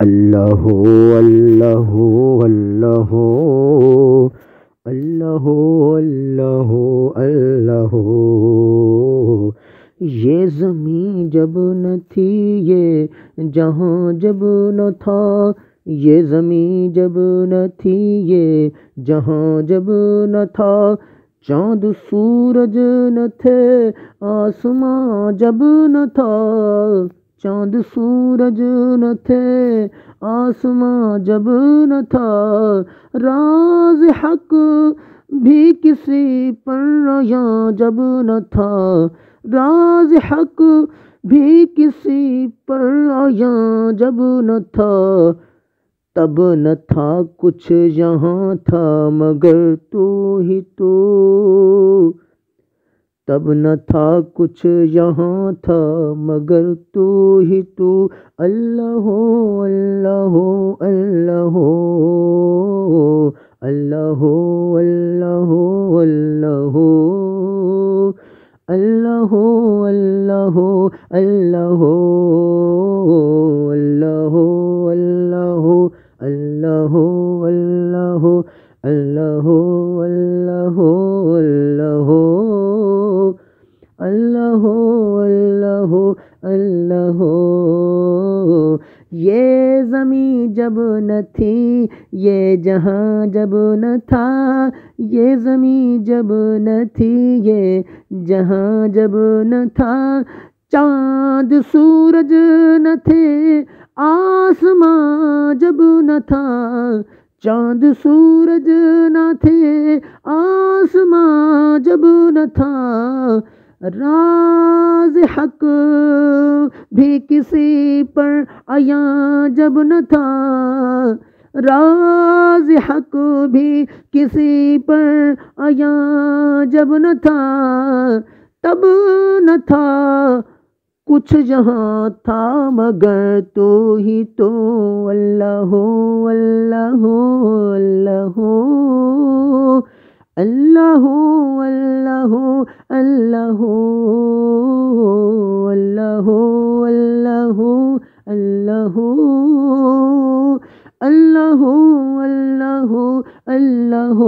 اللہ اللہ اللہ اللہ اللہ اللہ۔ یہ زمین جب نہ تھی یہ جہاں جب نہ تھا، یہ زمین جب نہ تھی یہ جہاں جب نہ تھا، چاند سورج نہ تھے آسماں جب نہ تھا، چاند سورج نہ تھے آسماں جب نہ تھا، راز حق بھی کسی پر عیاں جب نہ تھا، راز حق بھی کسی پر عیاں جب نہ تھا، تب نہ تھا کچھ یہاں تھا مگر تو ہی تو، تب نہ تھا کچھ یہاں تھا مگر تو ہی تو، اللہ اللہ اللہ اللہ اللہ اللہ اللہ اللہ اللہ اللہ اللہ اللہ اللہ اللہ اللہ اللہ اللہ اللہ اللہ۔ یہ زمین جب نہ تھی یہ جہاں جب نہ تھا، یہ زمین جب نہ تھی یہ جہاں جب نہ تھا، چاند سورج نہ تھے آسماں جب نہ تھا، چاند سورج نہ تھے آسماں جب نہ تھا، راز حق بھی کسی پر عیاں جب نہ تھا، راز حق بھی کسی پر عیاں جب نہ تھا، تب نہ تھا کچھ یہاں تھا مگر تو ہی تو، اللہ اللہ اللہ اللہ اللہ اللہ اللہ اللہ اللہ اللہ اللہ اللہ